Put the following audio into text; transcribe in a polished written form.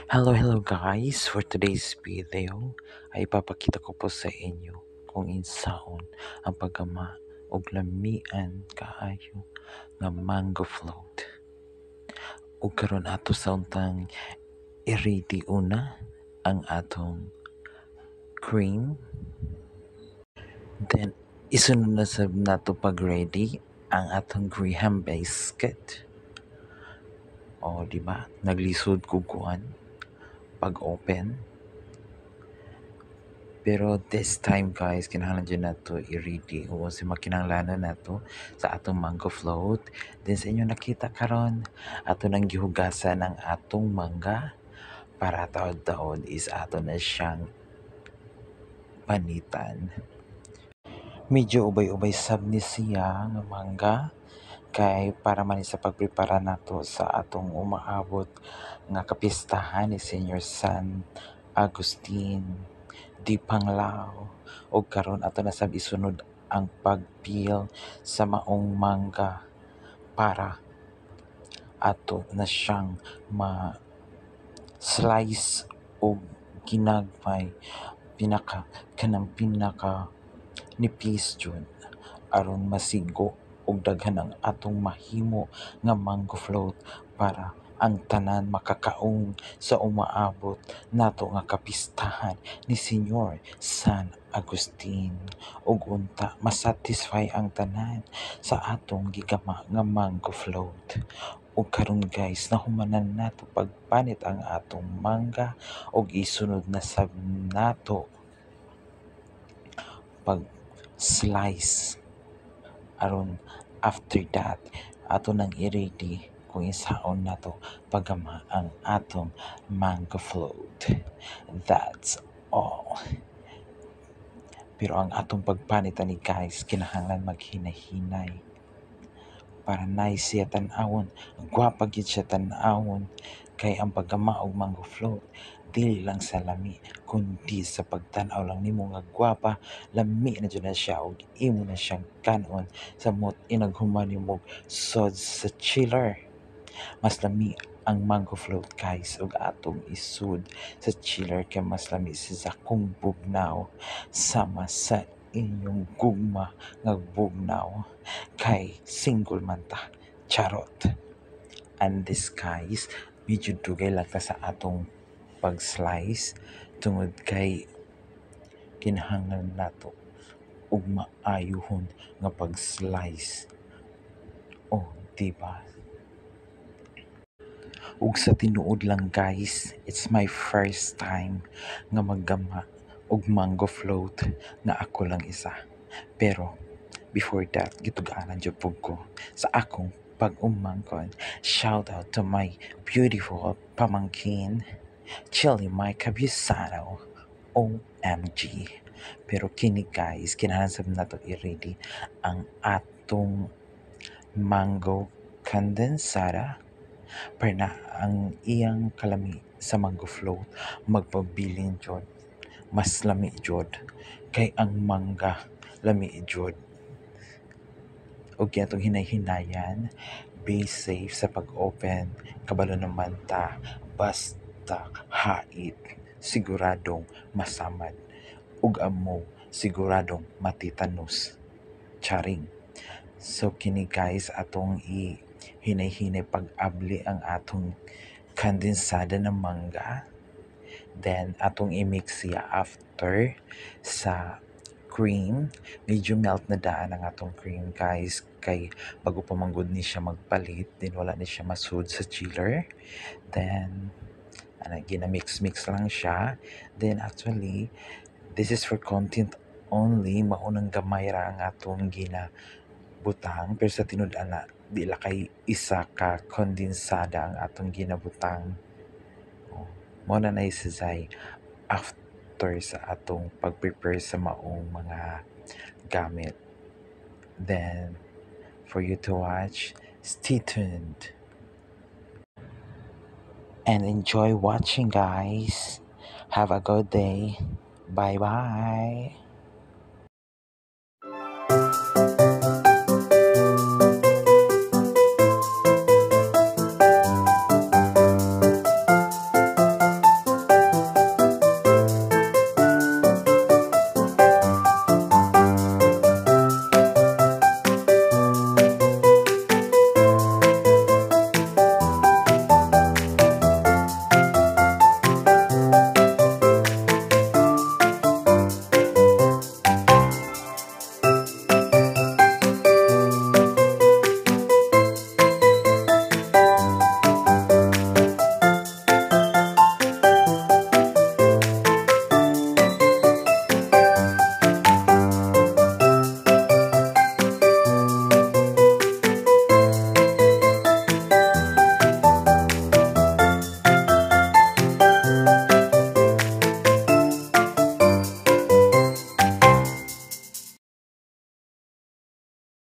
Hello guys! For today's video ay ipapakita ko po sa inyo kung insaon ang paggama og lamian kaayo nga mango float. Ug karon ato sa untang i-ready una ang atong cream. Then isunod na sab nato pag-ready ang atong graham biscuit. O di ba? Naglisod ko kuan pag-open. Pero this time guys, kinahanglan dyan nato i-ready o si makinahanglanan nato sa atong mango float. Then sa inyo nakita karon, ato nang gihugasan ang atong mangga para taod-taod is ato na siyang panitan. Medyo ubay-ubay sab ni siya nga mangga kay para man sa pagprepara nato sa atong umaabot nga kapistahan ni Senior San Agustin di Panglao. O karon ato na sab isunod ang pagpeel sa maong mangga para ato na siyang ma-slice o ginagmay pinaka nipis jud aron masigo og daghan ang atong mahimo nga mango float para ang tanan makakaon sa umaabot nato nga kapistahan ni Senyor San Agustin. Ug unta masatisfy ang tanan sa atong gigama nga mango float. Ug karon guys, nahumanan nato pagpanit ang atong mangga ug isunod na sab nato pag slice aron after that ato nang i-ready kung isaon nato paggama ang atong mango float. That's all. Pero ang atong pagpanitan ni guys, kinahanglan maghinay-hinay para nice siya tan-awon, gwapa gyud siya tan-awon. Kay ang paggama og mango float dili lang sa lami kundi sa pagtan-aw lang nimo nga gwapa, lami na jud na siya og imo na siyang kanon sa mot inaghuman nimo suds sa chiller. Mas lami ang mango float guys ug atong isud sa chiller kay mas lami sa akong bugnaw sama sa inyong gugma nga bugnaw kay single man ta. Charot. And this guys, medyo dugay lang ta sa atong pag-slice tungod kay kinahanglan nato ug maayohon nga pag-slice. Oh, diba? Ug sa tinuod lang guys, it's my first time nga maggama og mango float nga ako lang isa. Pero before that, gitug-anan jud pug ko sa akong pag-umangkon. Shout out to my beautiful pamangkin, Chili My Cabusano, OMG. Pero kini guys, kinahanglan sab nato i-ready ang atong mango condensada para na ang iyang kalami sa mango float magpabilin jud. Mas lami jud kay ang mangga lami jud. Og atong hinay-hinayan, be safe sa pag-open. Kabalo naman ta, basta hait, siguradong masamad. Ug amo, siguradong matitanos. Charing. So kini guys, atong hinay-hinay pag-abli ang atong kondensada na mangga. Then atong i-mix siya after sa cream. Medyo melt na daan ang atong cream guys kay bago pa manggod ni siya magpalit, then wala ni siya masud sa chiller. Then gina-mix lang siya. Then actually this is for content only, maunang gamay ra ang atong ginabutang, pero sa tinud-an na di la kay isa ka kondensada ang atong ginabutang. Mo na naisizay after sa atong pag-prepare sa maong mga gamit. Then for you to watch, stay tuned and enjoy watching guys. Have a good day. Bye bye.